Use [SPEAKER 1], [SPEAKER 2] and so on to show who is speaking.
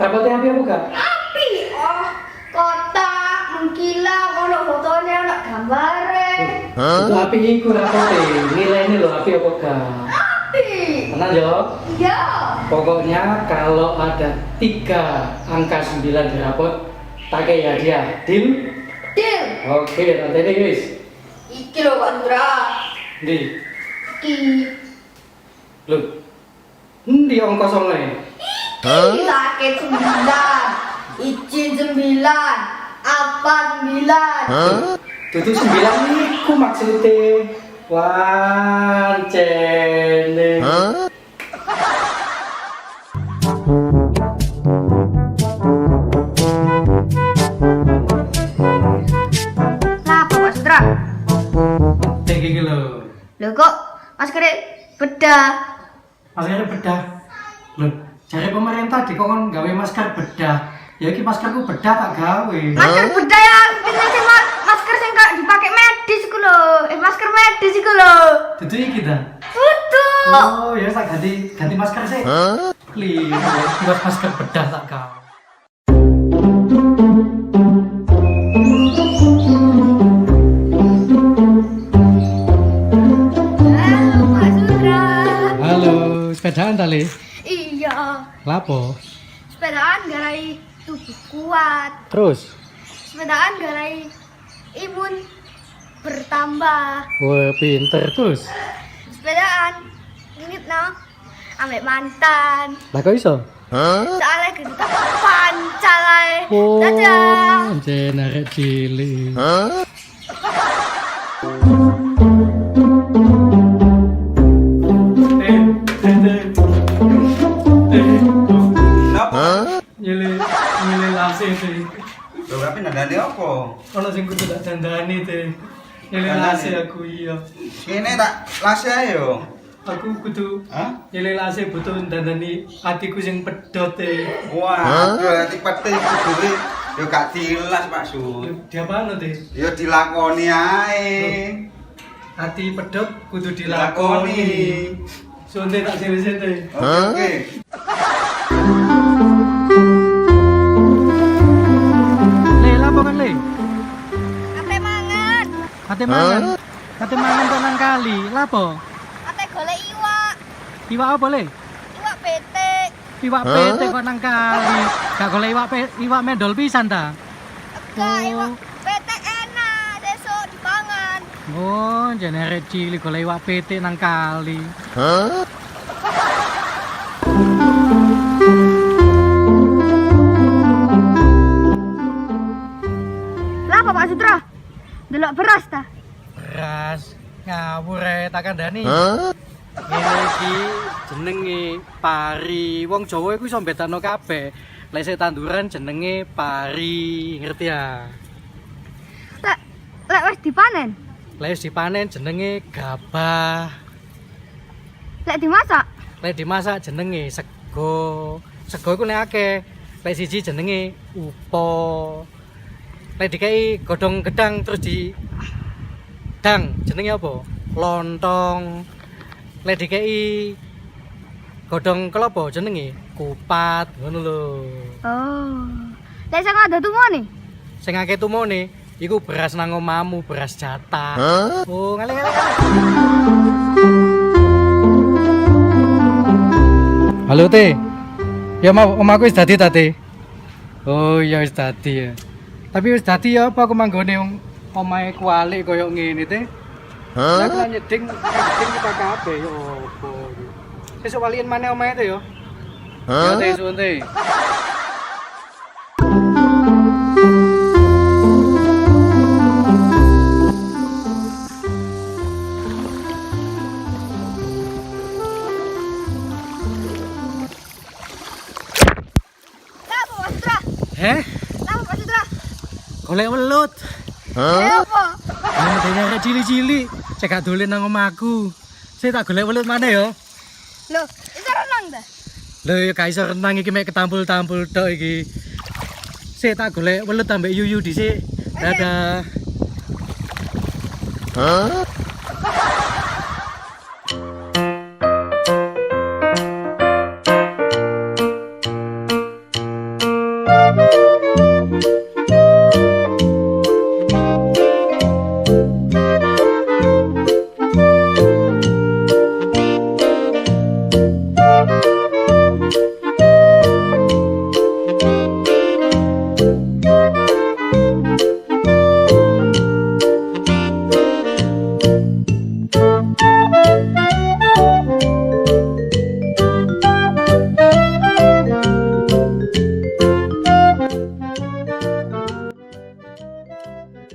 [SPEAKER 1] Rapotnya api apa gak?
[SPEAKER 2] Api, oh kotak mengkilau, ono fotonya, ono gambarnya.
[SPEAKER 1] Itu api iku rapotnya. Nilainya lo api apa gak?
[SPEAKER 2] Api.
[SPEAKER 1] Tenang yo.
[SPEAKER 2] Iya.
[SPEAKER 1] Pokoknya kalau ada 3 angka 9 di rapot, tak kayak hadiah. Deal?
[SPEAKER 2] Deal.
[SPEAKER 1] Oke, nanti deh guys.
[SPEAKER 2] Iki lho Pak Sudra.
[SPEAKER 1] Di,
[SPEAKER 2] Iki.
[SPEAKER 1] lu, di ongkos soleh.
[SPEAKER 2] Iki sakit 9. Izin 9. Apa 9?
[SPEAKER 1] Tutu 9 iku maksudnya. Wancene.
[SPEAKER 2] Lah Pak Sudra.
[SPEAKER 1] Tinggi iki lho.
[SPEAKER 2] Lho kok maskernya bedah?
[SPEAKER 1] Maskernya bedah. Lho, jare pemerintah dikon gawe masker bedah. Ya iki maskerku bedah tak gawe.
[SPEAKER 2] Masker bedah ya, ini sih masker sing gak dipakai medis iku lho. Masker medis iku lho.
[SPEAKER 1] Tutu iki ta.
[SPEAKER 2] Betul.
[SPEAKER 1] Oh, ya tak ganti masker sih. Li, buat masker bedah tak gawe.
[SPEAKER 2] Halo Pak Sudra.
[SPEAKER 1] Halo, sepedaan tali.
[SPEAKER 2] Iya,
[SPEAKER 1] Lapo?
[SPEAKER 2] sepedaan garai tubuh kuat.
[SPEAKER 1] Terus?
[SPEAKER 2] Sepedaan garai imun bertambah.
[SPEAKER 1] Wah, pinter terus.
[SPEAKER 2] Sepedaan inget no, ambek mantan.
[SPEAKER 1] Lah kok iso?
[SPEAKER 2] Soalnya gitu tak pancal ae.
[SPEAKER 1] Oh,
[SPEAKER 2] Dadah.
[SPEAKER 1] jen arek cilik. Nyele lase teh.
[SPEAKER 3] Lho tapi nadane apa?
[SPEAKER 1] Ono sing kudu tak dandani teh. Nyele lase aku iya.
[SPEAKER 3] Kene tak lase ae yo.
[SPEAKER 1] Aku kudu
[SPEAKER 3] Hah?
[SPEAKER 1] nyele lase butuh dandani atiku sing pedhot teh.
[SPEAKER 3] Wah, berarti pete iku dhewe yo gak dilas Pak Su.
[SPEAKER 1] Diapano teh?
[SPEAKER 3] Yo dilakoni ae.
[SPEAKER 1] Ati pedhot kudu
[SPEAKER 3] Dilakoni.
[SPEAKER 1] dilakoni. Sonte tak sele teh.
[SPEAKER 3] Oke.
[SPEAKER 1] Le lapo kan le?
[SPEAKER 2] Ate mangan,
[SPEAKER 1] Kate mangan. Kate mangan kok nang kali. Lapo?
[SPEAKER 2] ate golek iwak,
[SPEAKER 1] Iwak apa le?
[SPEAKER 2] iwak betek.
[SPEAKER 1] Iwak pete kok nang kali. Gak golek iwak mendol pisan ta?
[SPEAKER 2] Enggak, iwak betek enak, besok dipangan.
[SPEAKER 1] Oh, jane arek cilik golek iwak pete nang kali.
[SPEAKER 2] Lah apa Pak Sudra? Delok beras ta?
[SPEAKER 1] Beras ngawur ae tak kandhani. Ngene iki jenenge pari. Wong Jawa iku iso mbedakno kabeh. Lek sik tanduran jenenge pari, ngerti ya?
[SPEAKER 2] Lek wis dipanen,
[SPEAKER 1] Lek wis dipanen jenenge gabah.
[SPEAKER 2] lek dimasak,
[SPEAKER 1] Lek dimasak jenenge sego. Sego iku nek akeh. Lek siji jenenge upo. Lek dikai godhong gedang terus di dang jenenge apa? Lontong. Lek dikai godhong kelapa jenenge kupat ngono lho.
[SPEAKER 2] oh, lek sing ada tumone,
[SPEAKER 1] Sing akeh tumone iku beras nang omamu, beras jatah. Oh, ngale. Halo, Teh. Ya mau omaku wis dadi ta, Teh? Oh, iya wis dadi ya. Tapi wis dadi ya apa aku manggone wong omahe kualik koyo ngene, Teh? Lah aku nyeding kita kabeh yo opo. Sesuk walian maneh omahe Teh yo. Yo Teh suwun Teh.
[SPEAKER 2] lah apa Pak Sudra?
[SPEAKER 1] Heh?
[SPEAKER 2] Lah apa Pak Sudra?
[SPEAKER 1] Golek welut.
[SPEAKER 2] Apa?
[SPEAKER 1] Ini dene arek cili-cili, cek gak dolen nang omahku. Sik tak golek welut maneh ya.
[SPEAKER 2] Loh, itu renang dah.
[SPEAKER 1] Lho ya gak iso renang iki mek ketampul-tampul tok iki. Sik tak golek welut ambek yuyu dhisik. Dadah.